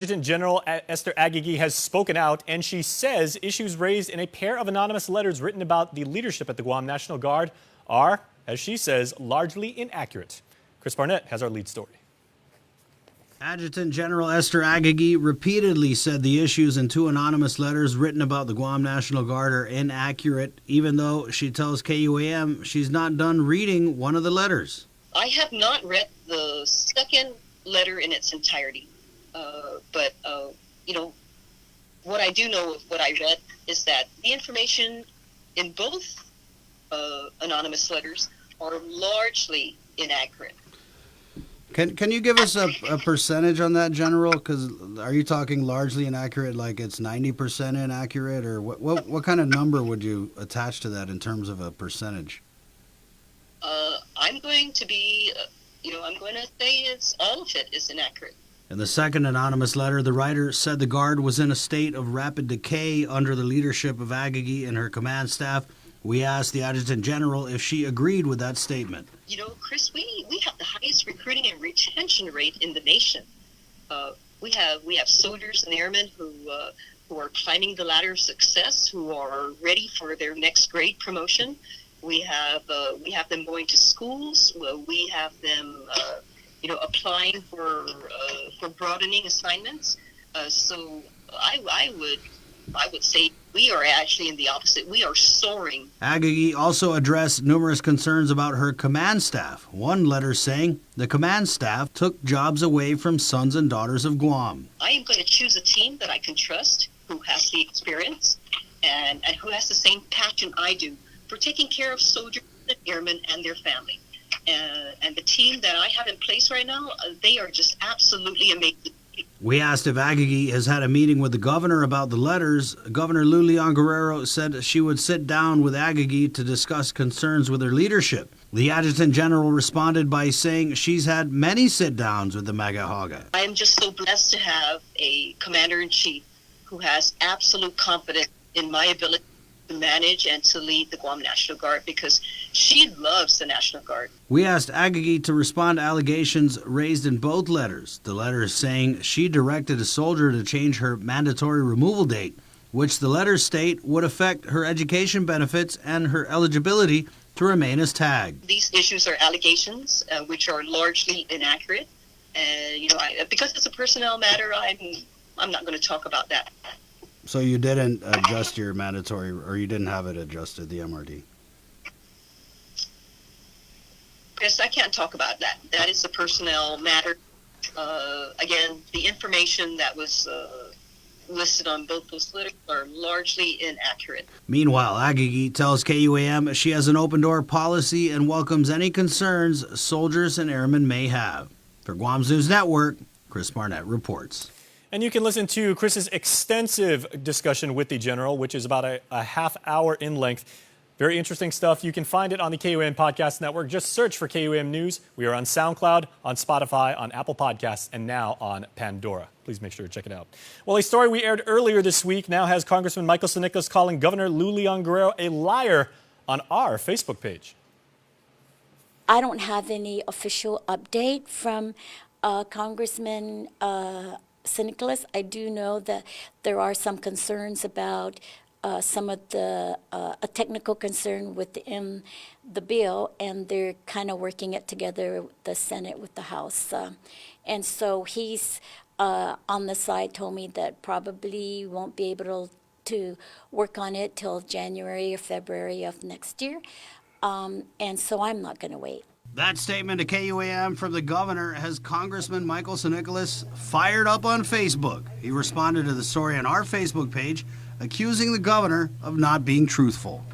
Adjutant General Esther Agagi has spoken out, and she says issues raised in a pair of anonymous letters written about the leadership at the Guam National Guard are, as she says, largely inaccurate. Chris Barnett has our lead story. Adjutant General Esther Agagi repeatedly said the issues in two anonymous letters written about the Guam National Guard are inaccurate, even though she tells KUAM she's not done reading one of the letters. I have not read the second letter in its entirety. But what I do know of what I read is that the information in both anonymous letters are largely inaccurate. Can you give us a percentage on that, General? Because are you talking largely inaccurate, like it's 90% inaccurate, or what kind of number would you attach to that in terms of a percentage? I'm going to be, I'm going to say it's all of it is inaccurate. In the second anonymous letter, the writer said the Guard was in a state of rapid decay under the leadership of Agagi and her command staff. We asked the Adjutant General if she agreed with that statement. Chris, we have the highest recruiting and retention rate in the nation. We have soldiers and airmen who are climbing the ladder of success, who are ready for their next grade promotion. We have them going to schools. We have them applying for broadening assignments. So I would say we are actually in the opposite. We are soaring. Agagi also addressed numerous concerns about her command staff. One letter saying the command staff took jobs away from sons and daughters of Guam. I am going to choose a team that I can trust, who has the experience and who has the same passion I do for taking care of soldiers and airmen and their family. And the team that I have in place right now, they are just absolutely amazing. We asked if Agagi has had a meeting with the governor about the letters. Governor Lulian Guerrero said she would sit down with Agagi to discuss concerns with her leadership. The Adjutant General responded by saying she's had many sit-downs with the Magahaga. I am just so blessed to have a commander-in-chief who has absolute confidence in my ability to manage and to lead the Guam National Guard, because she loves the National Guard. We asked Agagi to respond to allegations raised in both letters. The letters saying she directed a soldier to change her mandatory removal date, which the letters state would affect her education benefits and her eligibility to remain as tagged. These issues are allegations which are largely inaccurate. Because it's a personnel matter, I'm not going to talk about that. So you didn't adjust your mandatory, or you didn't have it adjusted, the MRD? Chris, I can't talk about that. That is a personnel matter. Again, the information that was listed on both those letters are largely inaccurate. Meanwhile, Agagi tells KUAM she has an open-door policy and welcomes any concerns soldiers and airmen may have. For Guam's News Network, Chris Barnett reports. And you can listen to Chris's extensive discussion with the General, which is about a half hour in length. Very interesting stuff. You can find it on the KUAM Podcast Network. Just search for KUAM News. We are on SoundCloud, on Spotify, on Apple Podcasts, and now on Pandora. Please make sure to check it out. Well, a story we aired earlier this week now has Congressman Michael Census calling Governor Lulian Guerrero a liar on our Facebook page. I don't have any official update from Congressman Census. I do know that there are some concerns about some of the a technical concern within the bill, and they're kind of working it together, the Senate with the House. And so he's on the side told me that probably won't be able to work on it till January or February of next year. And so I'm not going to wait. That statement to KUAM from the governor has Congressman Michael Census fired up on Facebook. He responded to the story on our Facebook page, accusing the governor of not being truthful.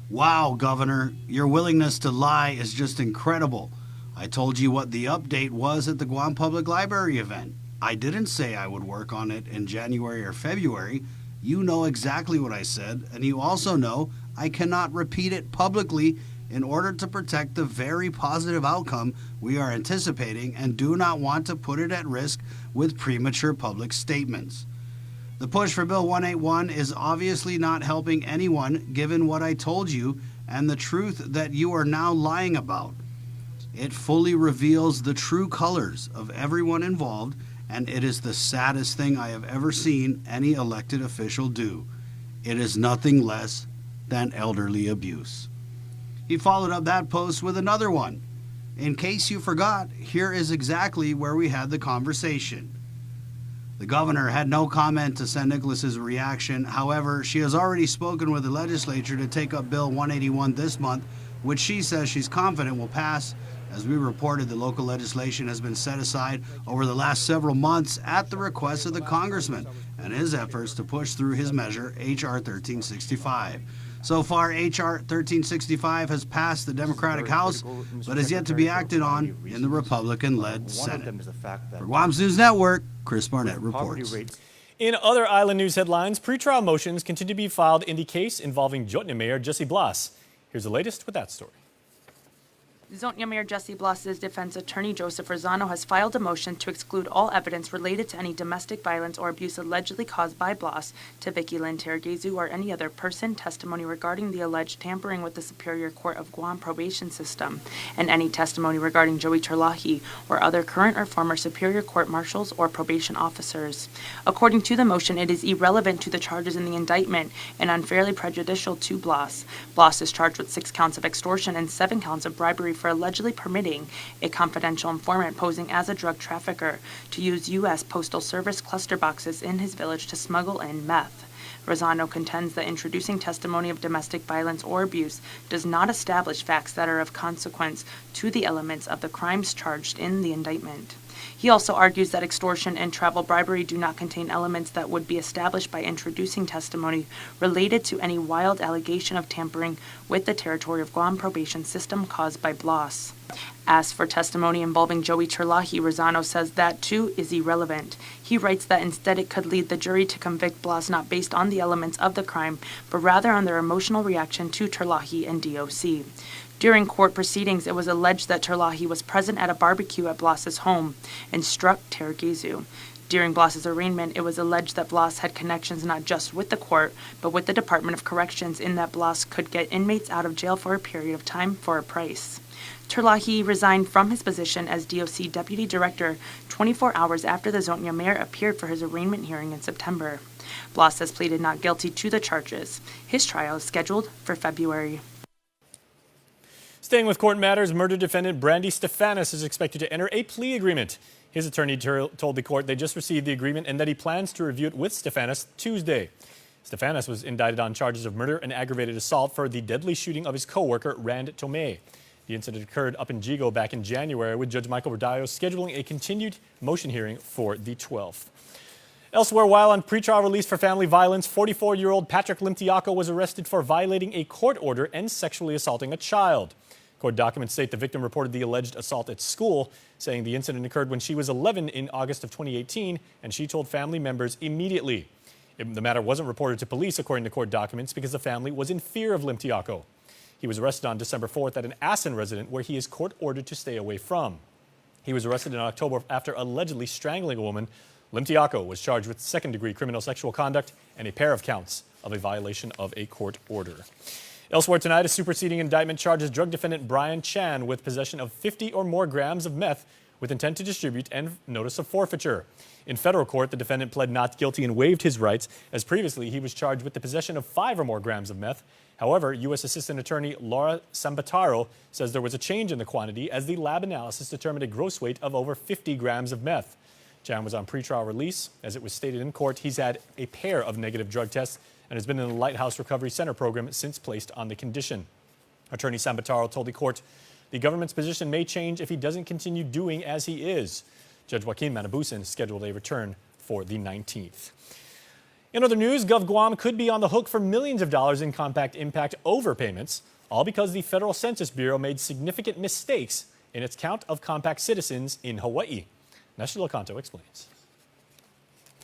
Wow, Governor, your willingness to lie is just incredible. I told you what the update was at the Guam Public Library event. I didn't say I would work on it in January or February. You know exactly what I said, and you also know I cannot repeat it publicly in order to protect the very positive outcome we are anticipating and do not want to put it at risk with premature public statements. The push for Bill 181 is obviously not helping anyone given what I told you and the truth that you are now lying about. It fully reveals the true colors of everyone involved and it is the saddest thing I have ever seen any elected official do. It is nothing less than elderly abuse. He followed up that post with another one. In case you forgot, here is exactly where we had the conversation. The governor had no comment to San Nicolas's reaction. However, she has already spoken with the legislature to take up Bill 181 this month, which she says she's confident will pass. As we reported, the local legislation has been set aside over the last several months at the request of the congressman and his efforts to push through his measure, H.R. 1365. So far, H.R. 1365 has passed the Democratic House, but is yet to be acted on in the Republican-led Senate. For Guam's News Network, Chris Barnett reports. In other island news headlines, pretrial motions continue to be filed in the case involving Jotnia Mayor Jesse Blas. Here's the latest with that story. Jotnia Mayor Jesse Blas's defense attorney Joseph Rosano has filed a motion to exclude all evidence related to any domestic violence or abuse allegedly caused by Blas to Vicky Lynn Tergezu or any other person, testimony regarding the alleged tampering with the Superior Court of Guam probation system, and any testimony regarding Joey Terlahi or other current or former Superior Court marshals or probation officers. According to the motion, it is irrelevant to the charges in the indictment and unfairly prejudicial to Blas. Blas is charged with 6 counts of extortion and 7 counts of bribery for allegedly permitting a confidential informant posing as a drug trafficker to use U.S. Postal Service cluster boxes in his village to smuggle in meth. Rosano contends that introducing testimony of domestic violence or abuse does not establish facts that are of consequence to the elements of the crimes charged in the indictment. He also argues that extortion and travel bribery do not contain elements that would be established by introducing testimony related to any wild allegation of tampering with the territory of Guam probation system caused by Blas. As for testimony involving Joey Terlahi, Rosano says that too is irrelevant. He writes that instead it could lead the jury to convict Blas not based on the elements of the crime, but rather on their emotional reaction to Terlahi and DOC. During court proceedings, it was alleged that Terlahi was present at a barbecue at Blas's home and struck Tergezu. During Blas's arraignment, it was alleged that Blas had connections not just with the court, but with the Department of Corrections, in that Blas could get inmates out of jail for a period of time for a price. Terlahi resigned from his position as DOC Deputy Director 24 hours after the Jotnia Mayor appeared for his arraignment hearing in September. Blas has pleaded not guilty to the charges. His trial is scheduled for February. Staying with court matters, murder defendant Brandy Stefanis is expected to enter a plea agreement. His attorney told the court they just received the agreement and that he plans to review it with Stefanis Tuesday. Stefanis was indicted on charges of murder and aggravated assault for the deadly shooting of his co-worker Rand Tomei. The incident occurred up in Jigo back in January, with Judge Michael Verdallo scheduling a continued motion hearing for the 12th. Elsewhere, while on pretrial release for family violence, 44-year-old Patrick Limtiaco was arrested for violating a court order and sexually assaulting a child. Court documents state the victim reported the alleged assault at school, saying the incident occurred when she was 11 in August of 2018, and she told family members immediately. The matter wasn't reported to police, according to court documents, because the family was in fear of Limtiaco. He was arrested on December 4th at an Assen residence where he is court-ordered to stay away from. He was arrested in October after allegedly strangling a woman. Limtiaco was charged with second-degree criminal sexual conduct and a pair of counts of a violation of a court order. Elsewhere tonight, a superseding indictment charges drug defendant Brian Chan with possession of 50 or more grams of meth with intent to distribute and notice of forfeiture. In federal court, the defendant pled not guilty and waived his rights, as previously he was charged with the possession of 5 or more grams of meth. However, U.S. Assistant Attorney Laura Sambataro says there was a change in the quantity as the lab analysis determined a gross weight of over 50 grams of meth. Chan was on pretrial release. As it was stated in court, he's had a pair of negative drug tests and has been in the Lighthouse Recovery Center program since placed on the condition. Attorney Sambataro told the court the government's position may change if he doesn't continue doing as he is. Judge Joaquin Manabusan scheduled a return for the 19th. In other news, Gov Guam could be on the hook for millions of dollars in compact impact overpayments, all because the Federal Census Bureau made significant mistakes in its count of compact citizens in Hawaii. Nestor Locanto explains.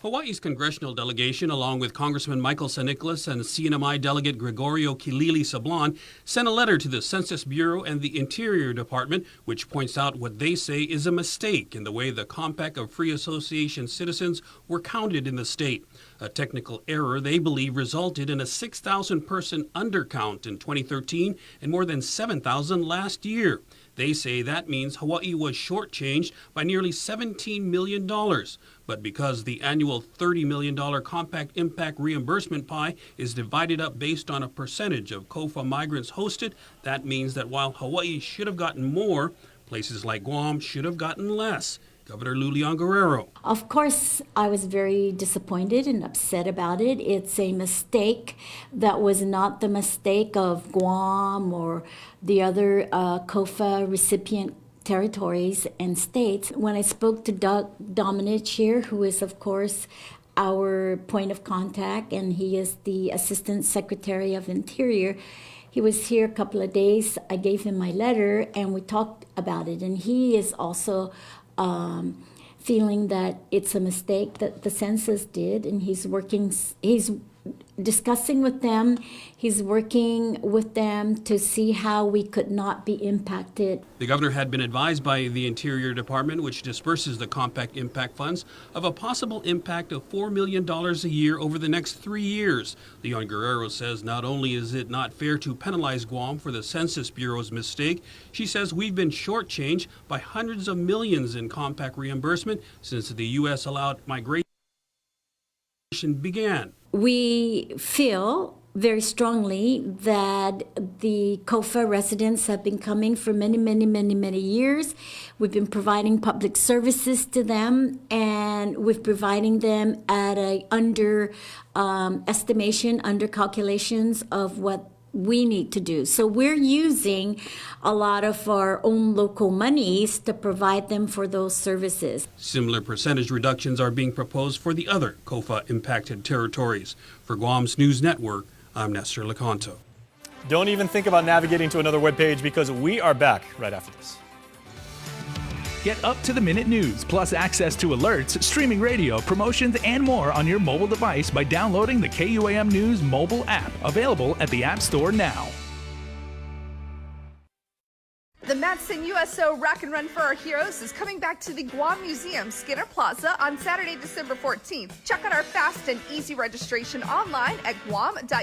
Hawaii's congressional delegation, along with Congressman Michael San Nicolas and CNMI Delegate Gregorio Kilili Sablan, sent a letter to the Census Bureau and the Interior Department, which points out what they say is a mistake in the way the compact of free association citizens were counted in the state. A technical error they believe resulted in a 6,000-person undercount in 2013 and more than 7,000 last year. They say that means Hawaii was shortchanged by nearly $17 million. But because the annual $30 million Compact Impact reimbursement pie is divided up based on a percentage of COFA migrants hosted, that means that while Hawaii should have gotten more, places like Guam should have gotten less. Governor Lulian Guerrero. Of course, I was very disappointed and upset about it. It's a mistake that was not the mistake of Guam or the other COFA recipient territories and states. When I spoke to Doug Dominich here, who is, of course, our point of contact, and he is the Assistant Secretary of Interior, he was here a couple of days. I gave him my letter, and we talked about it. And he is also feeling that it's a mistake that the census did, and he's discussing with them, he's working with them to see how we could not be impacted. The governor had been advised by the Interior Department, which disperses the Compact Impact funds, of a possible impact of $4 million a year over the next 3 years. Leon Guerrero says not only is it not fair to penalize Guam for the Census Bureau's mistake, she says we've been shortchanged by hundreds of millions in Compact reimbursement since the U.S. allowed migration began. We feel very strongly that the COFA residents have been coming for many years. We've been providing public services to them, and we're providing them at a under calculations of what we need to do. So we're using a lot of our own local monies to provide them for those services. Similar percentage reductions are being proposed for the other COFA impacted territories. For Guam's News Network, I'm Nestor Lecanto. Don't even think about navigating to another webpage because we are back right after this. Get up-to-the-minute news, plus access to alerts, streaming radio, promotions, and more on your mobile device by downloading the KUAM News mobile app, available at the App Store now. The Matson USO Rock and Run for Our Heroes is coming back to the Guam Museum, Skinner Plaza, on Saturday, December 14th. Check out our fast and easy registration online at guam.uso.org.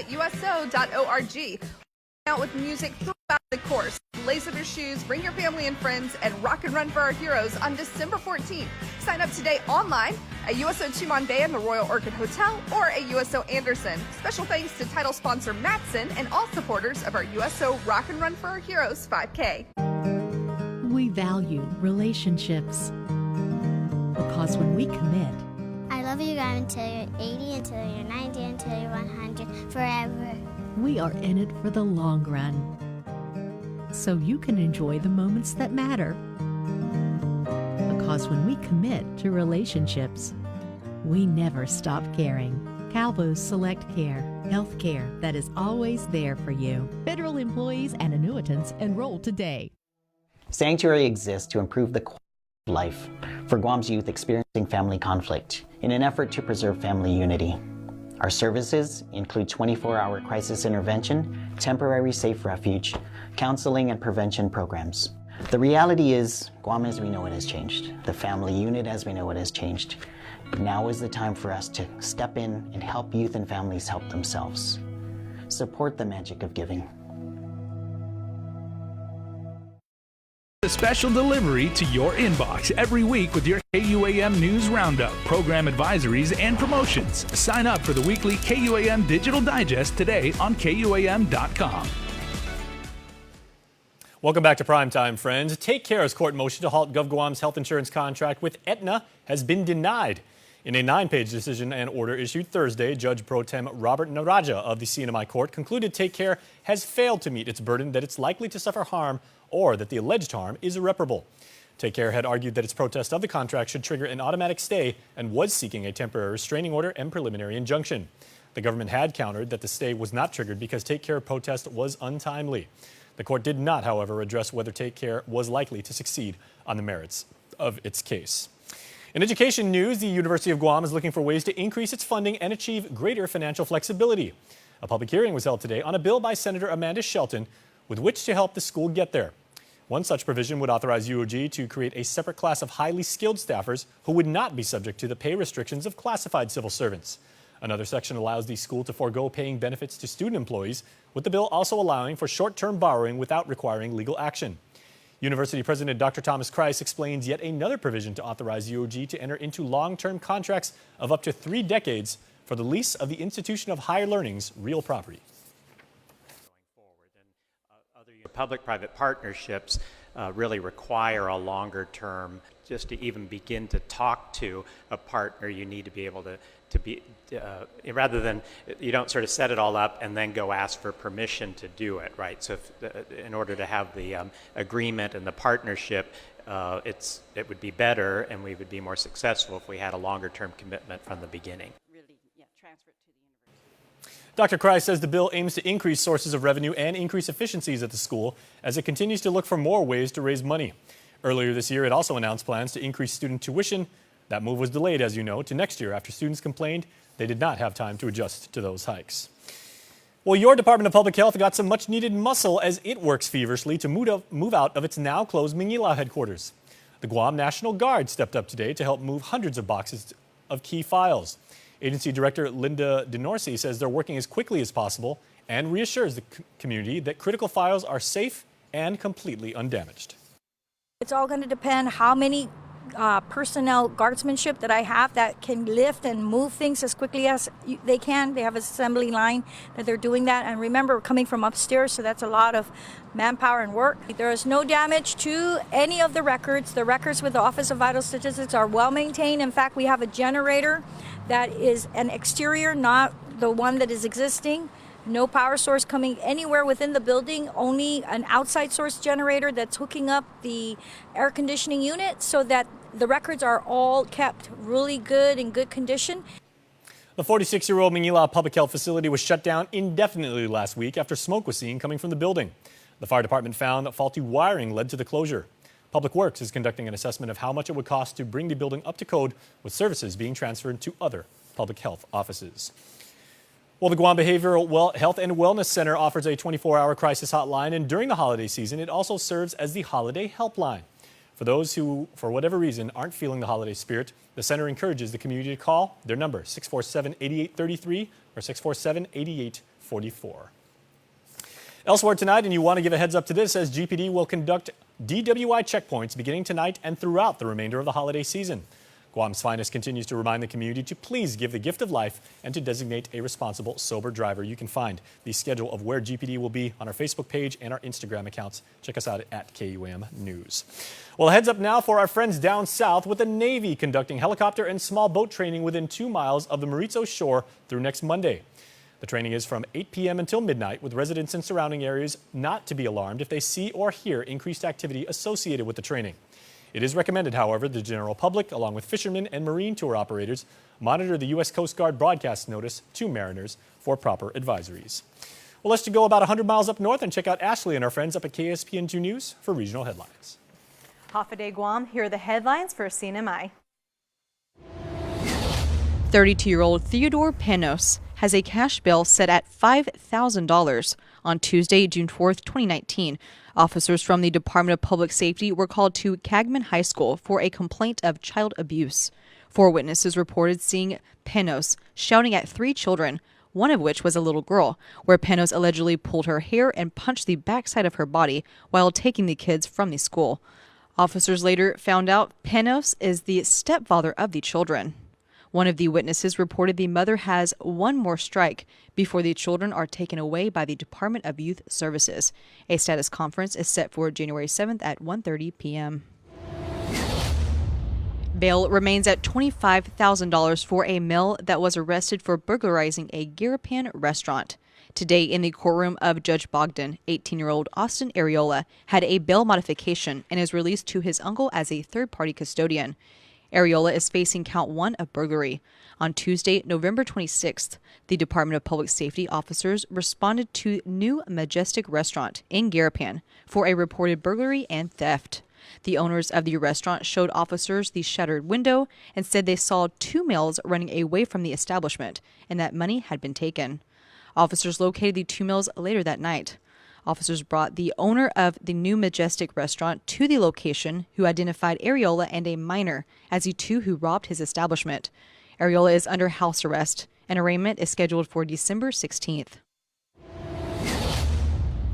Out with music throughout the course. Lace up your shoes, bring your family and friends, and rock and run for our heroes on December 14th. Sign up today online at USO Chumon Bay and the Royal Orchid Hotel or at USO Anderson. Special thanks to title sponsor Matson and all supporters of our USO Rock and Run for Our Heroes 5K. We value relationships because when we commit, I love you guys until you're 80, until you're 90, until you're 100, forever. We are in it for the long run, so you can enjoy the moments that matter. Because when we commit to relationships, we never stop caring. Calvo's Select Care, health care that is always there for you. Federal employees and annuitants enroll today. Sanctuary exists to improve the quality of life for Guam's youth experiencing family conflict in an effort to preserve family unity. Our services include 24-hour crisis intervention, temporary safe refuge, counseling, and prevention programs. The reality is, Guam as we know it has changed. The family unit as we know it has changed. Now is the time for us to step in and help youth and families help themselves. Support the magic of giving. A special delivery to your inbox every week with your KUAM News Roundup, program advisories, and promotions. Sign up for the weekly KUAM Digital Digest today on KUAM.com. Welcome back to Primetime, friends. Take Care's court motion to halt GovGuam's health insurance contract with Aetna has been denied. In a 9-page decision and order issued Thursday, Judge Pro Tem Robert Naraja of the CNMI Court concluded Take Care has failed to meet its burden that it's likely to suffer harm or that the alleged harm is irreparable. Take Care had argued that its protest of the contract should trigger an automatic stay and was seeking a temporary restraining order and preliminary injunction. The government had countered that the stay was not triggered because Take Care protest was untimely. The court did not, however, address whether Take Care was likely to succeed on the merits of its case. In education news, the University of Guam is looking for ways to increase its funding and achieve greater financial flexibility. A public hearing was held today on a bill by Senator Amanda Shelton with which to help the school get there. One such provision would authorize UOG to create a separate class of highly skilled staffers who would not be subject to the pay restrictions of classified civil servants. Another section allows the school to forego paying benefits to student employees, with the bill also allowing for short-term borrowing without requiring legal action. University President Dr. Thomas Kreis explains yet another provision to authorize UOG to enter into long-term contracts of up to 3 decades for the lease of the Institution of Higher Learning's real property. Public-private partnerships really require a longer term. Just to even begin to talk to a partner, you need to be able to be, rather than, you don't sort of set it all up and then go ask for permission to do it, right? So in order to have the agreement and the partnership, it would be better and we would be more successful if we had a longer term commitment from the beginning. Dr. Kreis says the bill aims to increase sources of revenue and increase efficiencies at the school as it continues to look for more ways to raise money. Earlier this year, it also announced plans to increase student tuition. That move was delayed, as you know, to next year after students complained they did not have time to adjust to those hikes. Well, your Department of Public Health got some much-needed muscle as it works feverishly to move out of its now-closed Manila headquarters. The Guam National Guard stepped up today to help move hundreds of boxes of key files. Agency Director Linda DeNorsi says they're working as quickly as possible and reassures the community that critical files are safe and completely undamaged. It's all going to depend how many personnel guardsmanship that I have that can lift and move things as quickly as they can. They have an assembly line that they're doing that. And remember, we're coming from upstairs, so that's a lot of manpower and work. There is no damage to any of the records. The records with the Office of Vital Statistics are well maintained. In fact, we have a generator that is an exterior, not the one that is existing. No power source coming anywhere within the building, only an outside source generator that's hooking up the air conditioning unit so that the records are all kept really good, in good condition. The 46-year-old Manila Public Health Facility was shut down indefinitely last week after smoke was seen coming from the building. The fire department found that faulty wiring led to the closure. Public Works is conducting an assessment of how much it would cost to bring the building up to code, with services being transferred to other public health offices. Well, the Guam Behavioral Health and Wellness Center offers a 24-hour crisis hotline, and during the holiday season, it also serves as the holiday helpline. For those who, for whatever reason, aren't feeling the holiday spirit, the center encourages the community to call their number, 647-8833 or 647-8844. Elsewhere tonight, and you want to give a heads up to this, as GPD will conduct DWI checkpoints beginning tonight and throughout the remainder of the holiday season. Guam's Finest continues to remind the community to please give the gift of life and to designate a responsible, sober driver. You can find the schedule of where GPD will be on our Facebook page and our Instagram accounts. Check us out at KUAM News. Well, heads up now for our friends down south, with the Navy conducting helicopter and small boat training within 2 miles of the Maritzo shore through next Monday. The training is from 8 p.m. until midnight, with residents in surrounding areas not to be alarmed if they see or hear increased activity associated with the training. It is recommended, however, the general public, along with fishermen and marine tour operators, monitor the U.S. Coast Guard broadcast notice to mariners for proper advisories. Well, let's go about 100 miles up north and check out Ashley and our friends up at KSPN2 News for regional headlines. Half a day Guam, here are the headlines for CNMI. 32-year-old Theodore Penos has a cash bail set at $5,000. On Tuesday, June 4th, 2019, officers from the Department of Public Safety were called to Cagman High School for a complaint of child abuse. 4 witnesses reported seeing Penos shouting at 3 children, one of which was a little girl, where Penos allegedly pulled her hair and punched the backside of her body while taking the kids from the school. Officers later found out Penos is the stepfather of the children. One of the witnesses reported the mother has one more strike before the children are taken away by the Department of Youth Services. A status conference is set for January 7th at 1:30 p.m. Bail remains at $25,000 for a male that was arrested for burglarizing a Garapan restaurant. Today, in the courtroom of Judge Bogdan, 18-year-old Austin Areola had a bail modification and is released to his uncle as a third-party custodian. Areola is facing count 1 of burglary. On Tuesday, November 26th, the Department of Public Safety officers responded to New Majestic Restaurant in Garapan for a reported burglary and theft. The owners of the restaurant showed officers the shattered window and said they saw 2 males running away from the establishment and that money had been taken. Officers located the 2 males later that night. Officers brought the owner of the New Majestic Restaurant to the location, who identified Areola and a minor as the 2 who robbed his establishment. Areola is under house arrest. An arraignment is scheduled for December 16th.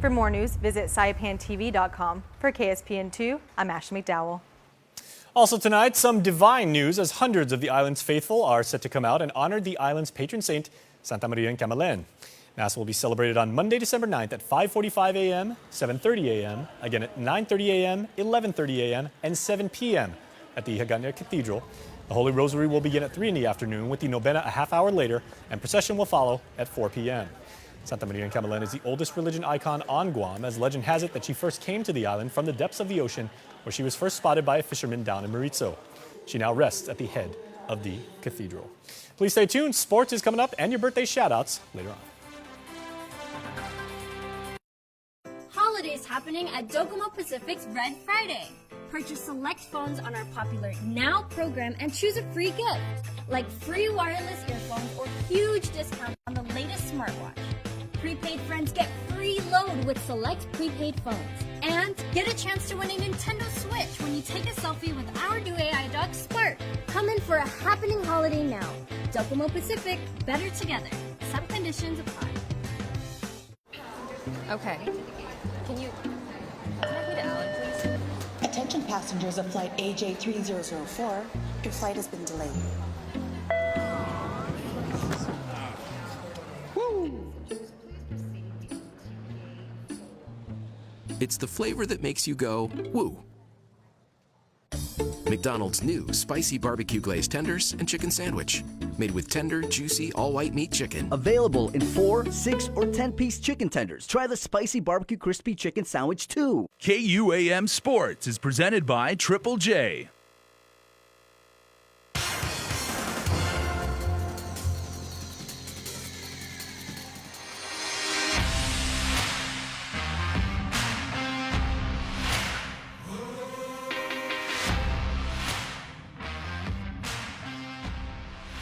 For more news, visit saipantv.com. For KSPN2, I'm Ashley McDowell. Also tonight, some divine news as hundreds of the island's faithful are set to come out and honor the island's patron saint, Santa Maria in Camalen. Mass will be celebrated on Monday, December 9th at 5:45 a.m., 7:30 a.m., again at 9:30 a.m., 11:30 a.m., and 7 p.m. at the Hagåtña Cathedral. The Holy Rosary will begin at 3 in the afternoon with the novena a half hour later, and procession will follow at 4 p.m. Santa Maria in Camalen is the oldest religion icon on Guam, as legend has it that she first came to the island from the depths of the ocean, where she was first spotted by a fisherman down in Maritzo. She now rests at the head of the cathedral. Please stay tuned. Sports is coming up, and your birthday shoutouts later on. Holidays happening at Docomo Pacific's Red Friday. Purchase select phones on our popular Now program and choose a free gift, like free wireless earphones or huge discount on the latest smartwatch. Prepaid friends get free load with select prepaid phones. And get a chance to win a Nintendo Switch when you take a selfie with our new AI dog, Spark. Come in for a happening holiday now. Docomo Pacific, better together. Some conditions apply. Okay. Can you connect me to Alan, please? Attention passengers of flight AJ3004, your flight has been delayed. It's the flavor that makes you go, woo. McDonald's new spicy barbecue glazed tenders and chicken sandwich. Made with tender, juicy, all-white meat chicken. Available in 4, 6, or 10-piece chicken tenders. Try the spicy barbecue crispy chicken sandwich too. KUAM Sports is presented by Triple J.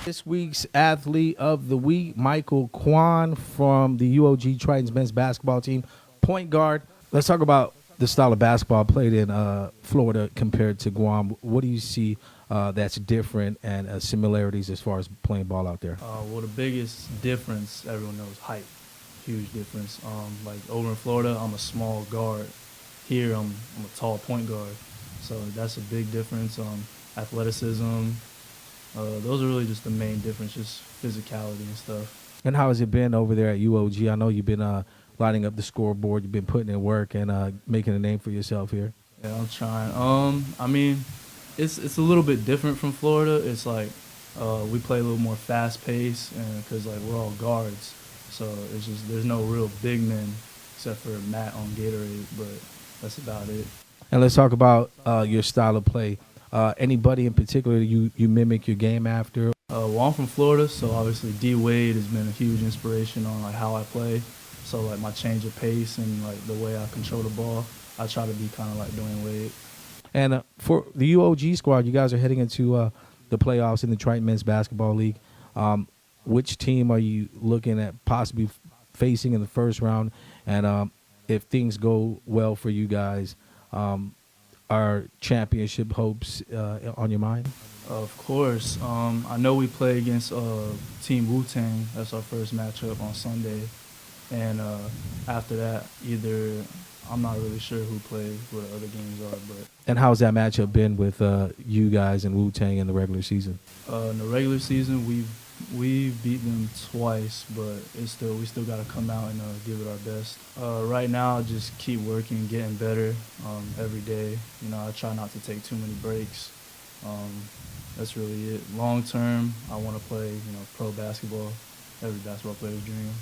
This week's athlete of the week, Michael KUAM from the UOG Tritons men's basketball team, point guard. Let's talk about the style of basketball played in Florida compared to Guam. What do you see that's different and similarities as far as playing ball out there? Well, the biggest difference, everyone knows, height. Huge difference. Like over in Florida, I'm a small guard. Here, I'm a tall point guard. So that's a big difference. Athleticism. Those are really just the main difference, just physicality and stuff. And how has it been over there at UOG? I know you've been lining up the scoreboard, you've been putting in work and making a name for yourself here. Yeah, I'm trying. I mean, it's a little bit different from Florida. It's like we play a little more fast pace, and because like we're all guards, so it's just there's no real big men except for Matt on Gatorade, but that's about it. And let's talk about your style of play. Anybody in particular you mimic your game after? Well, I'm from Florida, so obviously D Wade has been a huge inspiration on like how I play. So like my change of pace and like the way I control the ball, I try to be kind of like Dwayne Wade. And for the UOG squad, you guys are heading into the playoffs in the Triton Men's Basketball League. Which team are you looking at possibly facing in the first round? And if things go well for you guys, are championship hopes on your mind? Of course. I know we play against Team Wu-Tang. That's our first matchup on Sunday. And after that, either I'm not really sure who plays, what the other games are. But And how's that matchup been with you guys and Wu-Tang in the regular season? In the regular season, we've beat them twice, but we still got to come out and give it our best. Right now, just keep working, getting better every day. You know, I try not to take too many breaks. That's really it. Long term, I want to play, pro basketball. Every basketball player's dream.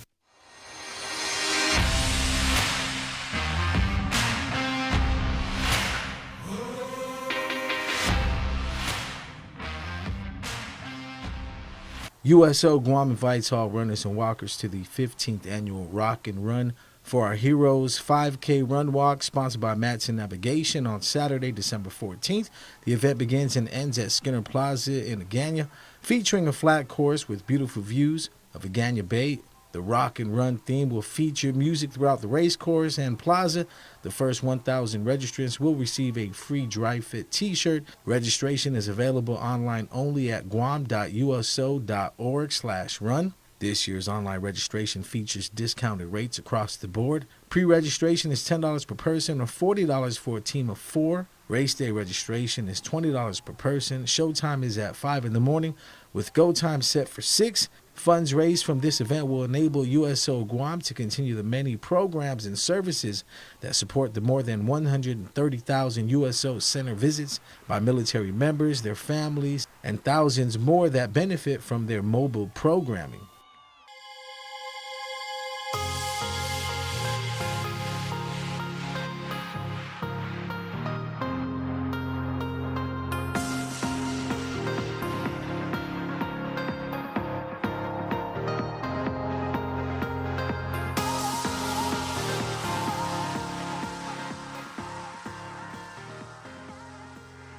USO Guam invites all runners and walkers to the 15th annual Rock and Run for Our Heroes 5K Run Walk, sponsored by Matson Navigation on Saturday, December 14th. The event begins and ends at Skinner Plaza in Hagåtña, featuring a flat course with beautiful views of Hagåtña Bay. The Rock and Run theme will feature music throughout the race course and plaza. The first 1,000 registrants will receive a free dry fit t-shirt. Registration is available online only at guam.uso.org/run. This year's online registration features discounted rates across the board. Pre-registration is $10 per person or $40 for a team of 4. Race day registration is $20 per person. Showtime is at 5 in the morning with go time set for 6. Funds raised from this event will enable USO Guam to continue the many programs and services that support the more than 130,000 USO Center visits by military members, their families, and thousands more that benefit from their mobile programming.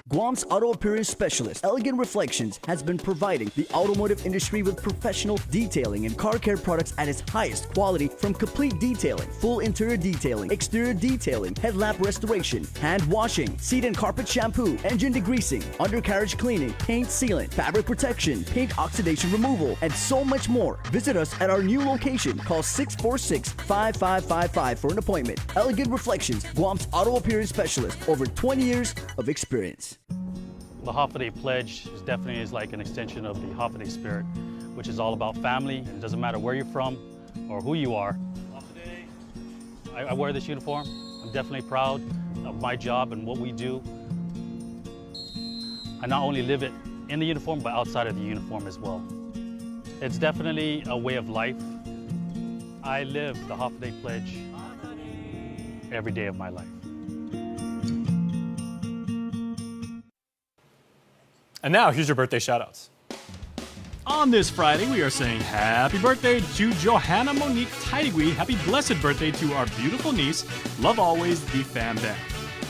Guam's auto appearance specialist, Elegant Reflections, has been providing the automotive industry with professional detailing and car care products at its highest quality, from complete detailing, full interior detailing, exterior detailing, headlamp restoration, hand washing, seat and carpet shampoo, engine degreasing, undercarriage cleaning, paint sealant, fabric protection, paint oxidation removal, and so much more. Visit us at our new location. Call 646-5555 for an appointment. Elegant Reflections, Guam's auto appearance specialist, over 20 years of experience. The Holiday Pledge is like an extension of the Holiday spirit, which is all about family. It doesn't matter where you're from or who you are. I wear this uniform. I'm definitely proud of my job and what we do. I not only live it in the uniform, but outside of the uniform as well. It's definitely a way of life. I live the Holiday Pledge every day of my life. And now, here's your birthday shoutouts. On this Friday, we are saying happy birthday to Johanna Monique Taitigui. Happy blessed birthday to our beautiful niece. Love always, the Fam Band.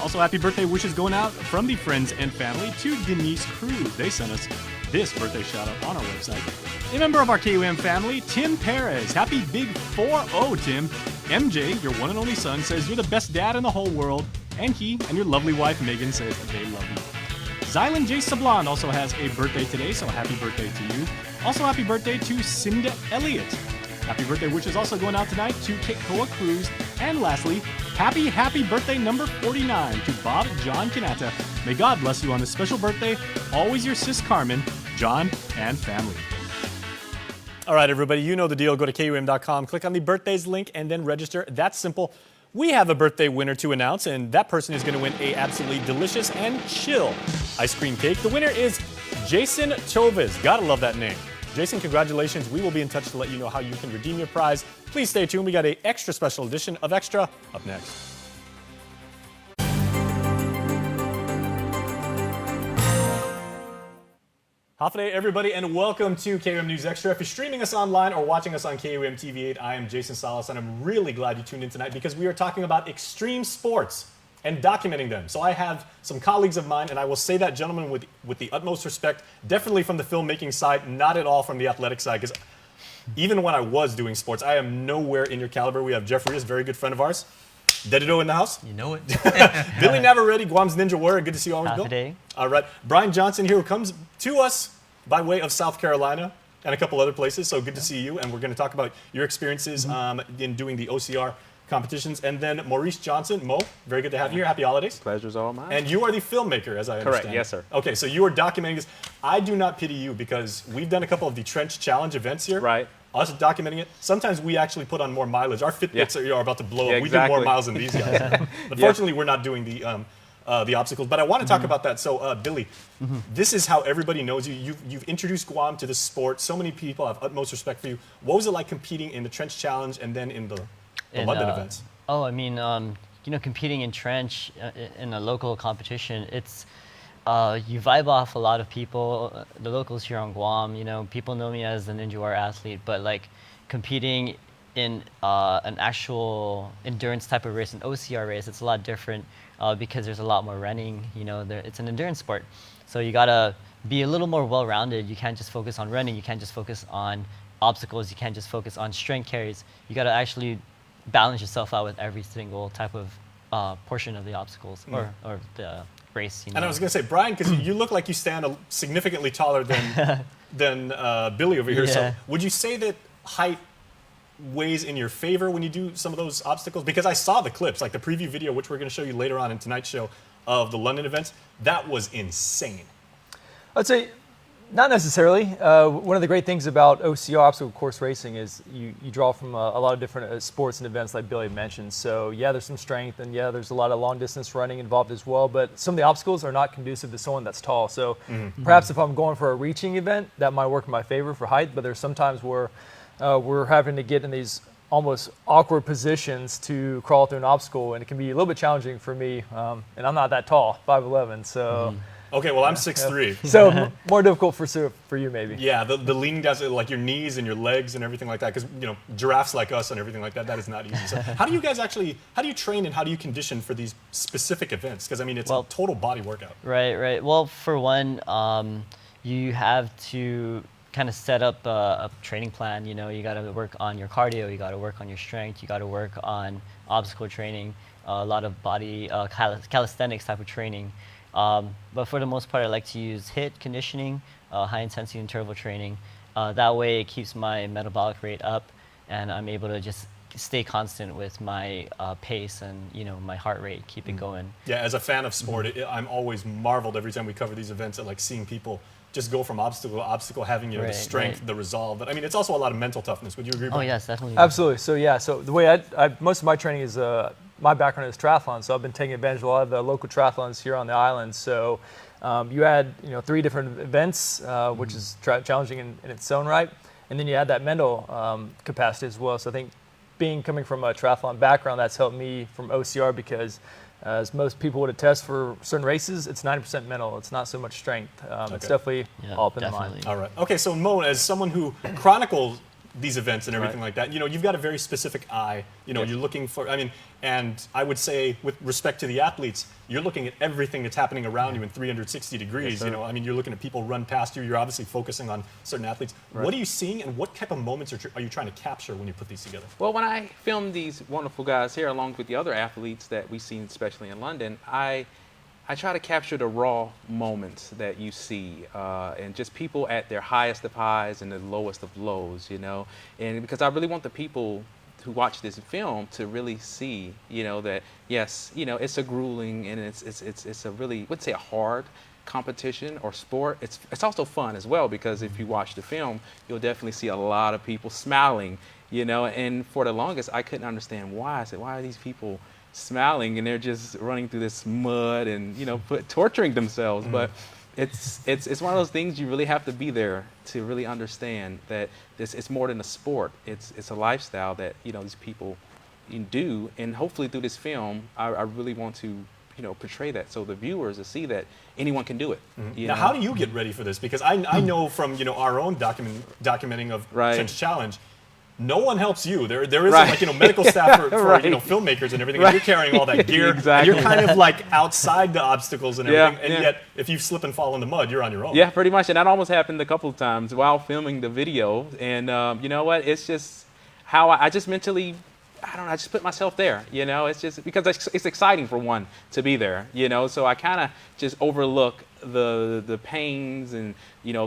Also, happy birthday wishes going out from the friends and family to Denise Cruz. They sent us this birthday shoutout on our website. A member of our KUAM family, Tim Perez. Happy big 4-0, Tim. MJ, your one and only son, says you're the best dad in the whole world. And he and your lovely wife, Megan, says that they love you. Zylan J. Sablon also has a birthday today, so happy birthday to you. Also, happy birthday to Cinda Elliott. Happy birthday wishes also going out tonight to Keikoa Cruz. And lastly, happy birthday number 49 to Bob John Kanata. May God bless you on this special birthday. Always your sis Carmen, John, and family. All right, everybody, you know the deal. Go to KUAM.com, click on the birthdays link, and then register. That's simple. We have a birthday winner to announce, and that person is going to win a absolutely delicious and chill ice cream cake. The winner is Jason Chovez. Gotta love that name. Jason, congratulations. We will be in touch to let you know how you can redeem your prize. Please stay tuned. We got an extra special edition of Extra up next. Hafide, everybody, and welcome to KUAM News Extra. If you're streaming us online or watching us on KUAM TV8, I am Jason Salas, and I'm really glad you tuned in tonight because we are talking about extreme sports and documenting them. So I have some colleagues of mine, and I will say that, gentlemen, with the utmost respect, definitely from the filmmaking side, not at all from the athletic side, because even when I was doing sports, I am nowhere in your caliber. We have Jeff Rios, very good friend of ours. Dedido in the house. You know it. Billy Navarrete, Guam's Ninja Warrior. Good to see you always, Bill. Day. All right. Brian Johnson here, who comes to us by way of South Carolina and a couple other places. So good to see you. And we're going to talk about your experiences in doing the OCR competitions. And then Maurice Johnson. Mo, very good to have you here. Happy holidays. Pleasure's all mine. And you are the filmmaker, as I understand. Correct. Yes, sir. Okay, so you are documenting this. I do not pity you because we've done a couple of the Trench Challenge events here. Right. Us documenting it. Sometimes we actually put on more mileage. Our Fitbits are about to blow up. Exactly. We do more miles than these guys. But fortunately, we're not doing the obstacles. But I want to talk about that. So, Billy, this is how everybody knows you. You've introduced Guam to this sport. So many people have utmost respect for you. What was it like competing in the Trench Challenge and then in the London events? Oh, I mean, competing in Trench in a local competition, it's you vibe off a lot of people, the locals here on Guam. People know me as the Ninja Warrior athlete, but like competing in an actual endurance type of race, an OCR race, it's a lot different because there's a lot more running. It's an endurance sport, so you gotta be a little more well-rounded. You can't just focus on running. You can't just focus on obstacles. You can't just focus on strength carries. You gotta actually balance yourself out with every single type of portion of the obstacles or the race. And I was going to say, Brian, because you look like you stand significantly taller than Billy over here. Yeah. So would you say that height weighs in your favor when you do some of those obstacles? Because I saw the clips, like the preview video, which we're going to show you later on in tonight's show, of the London events. That was insane. I'd say not necessarily. One of the great things about OCR, obstacle course racing, is you draw from a lot of different sports and events like Billy mentioned. So yeah, there's some strength, and yeah, there's a lot of long distance running involved as well, but some of the obstacles are not conducive to someone that's tall. So perhaps if I'm going for a reaching event, that might work in my favor for height, but there's sometimes where we're having to get in these almost awkward positions to crawl through an obstacle, and it can be a little bit challenging for me, and I'm not that tall, 5'11", so... Okay, well, I'm 6'3". So more difficult for you, maybe. Yeah, the leaning down, like your knees and your legs and everything like that, because, giraffes like us and everything like that, that is not easy. So how do you guys how do you train and how do you condition for these specific events? Because, I mean, it's a total body workout. Right. Well, for one, you have to kind of set up a training plan. You got to work on your cardio, you got to work on your strength, you got to work on obstacle training, a lot of body calisthenics type of training. But for the most part, I like to use HIIT conditioning, high intensity interval training. That way it keeps my metabolic rate up, and I'm able to just stay constant with my pace and my heart rate, keep it going. Yeah, as a fan of sport, I'm always marveled every time we cover these events at like seeing people just go from obstacle to obstacle, having the strength, the resolve. But I mean, it's also a lot of mental toughness. Would you agree? Oh yes, definitely. Absolutely. So yeah, so the way most of my training is my background is triathlon, so I've been taking advantage of a lot of the local triathlons here on the island. So you had 3 different events, which is challenging in its own right, and then you had that mental capacity as well. So I think coming from a triathlon background, that's helped me from OCR because as most people would attest for certain races, it's 90% mental. It's not so much strength. It's definitely all up in the mind. All right. Okay, so Mo, as someone who chronicles these events and everything like that, you've got a very specific eye. You're looking for, and I would say with respect to the athletes, you're looking at everything that's happening around you in 360 degrees. Yes, you're looking at people run past you. You're obviously focusing on certain athletes. What are you seeing, and what type of moments are you trying to capture when you put these together? Well, when I film these wonderful guys here, along with the other athletes that we've seen, especially in London, I try to capture the raw moments that you see, and just people at their highest of highs and the lowest of lows, and because I really want the people who watch this film to really see, that yes, it's a grueling and it's a really, I wouldn't say a hard competition or sport. It's also fun as well, because if you watch the film, you'll definitely see a lot of people smiling, and for the longest I couldn't understand why. I said, why are these people smiling and they're just running through this mud and torturing themselves? But it's one of those things you really have to be there to really understand that it's more than a sport. It's a lifestyle that these people do, and hopefully through this film I really want to portray that, so the viewers will see that anyone can do it. Now, how do you get ready for this? Because I know from our own documenting of Census Challenge, no one helps you. There isn't like medical staff for filmmakers and everything. And you're carrying all that gear. Exactly. And you're kind of like outside the obstacles and everything. And yet, if you slip and fall in the mud, you're on your own. Yeah, pretty much. And that almost happened a couple of times while filming the video. And you know what? It's just how I just mentally, I just put myself there. It's just because it's exciting for one to be there. So I kind of just overlook the pains and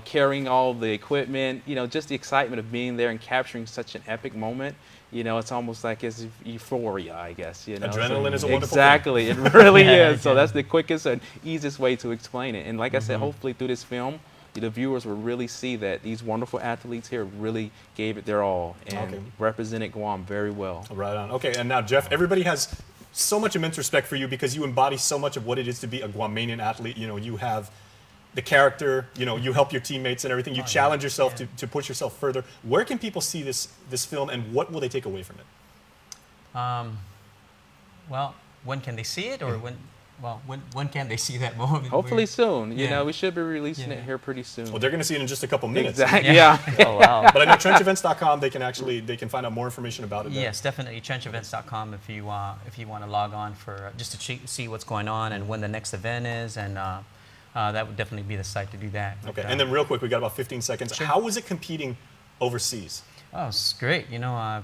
carrying all the equipment, just the excitement of being there and capturing such an epic moment. It's almost like it's euphoria, I guess. Adrenaline is a wonderful exactly thing. It really is. So that's the quickest and easiest way to explain it. And like I said, hopefully through this film, the viewers will really see that these wonderful athletes here really gave it their all and represented Guam very well. Right on. Okay, and now Jeff, everybody has so much immense respect for you because you embody so much of what it is to be a Guamanian athlete. You have the character, you help your teammates and everything. You challenge yourself to push yourself further. Where can people see this film, and what will they take away from it? Well, when can they see it, or when can they see that moment? Hopefully soon. We should be releasing it here pretty soon. Well, they're going to see it in just a couple minutes. Exactly. Yeah. Oh wow. But I know trenchevents.com. They can find out more information about it. Yes, definitely trenchevents.com if you want to log on for just to see what's going on and when the next event is, and that would definitely be the site to do that. Okay. And then real quick, we got about 15 seconds. Sure. How was it competing overseas? Oh, it's great. I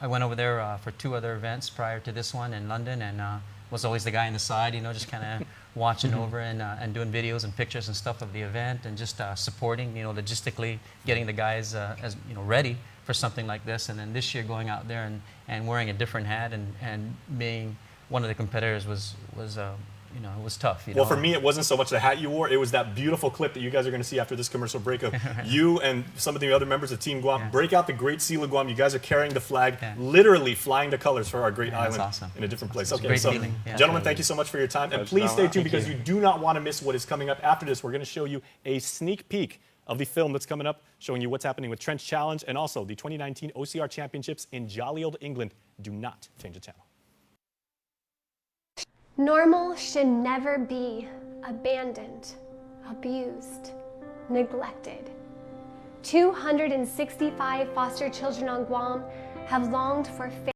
went over there for 2 other events prior to this one in London, and was always the guy on the side, just kind of watching over and doing videos and pictures and stuff of the event, and just supporting, logistically getting the guys ready for something like this. And then this year going out there and wearing a different hat and being one of the competitors was you know, it was tough. Well, for me, it wasn't so much the hat you wore. It was that beautiful clip that you guys are going to see after this commercial break of you and some of the other members of Team Guam break out the Great Seal of Guam. You guys are carrying the flag, literally flying the colors for our great island in a different place. Okay, so gentlemen, thank you so much for your time. And please stay tuned because you do not want to miss what is coming up after this. We're going to show you a sneak peek of the film that's coming up, showing you what's happening with Trench Challenge and also the 2019 OCR Championships in jolly old England. Do not change the channel. Normal should never be abandoned, abused, neglected. 265 foster children on Guam have longed for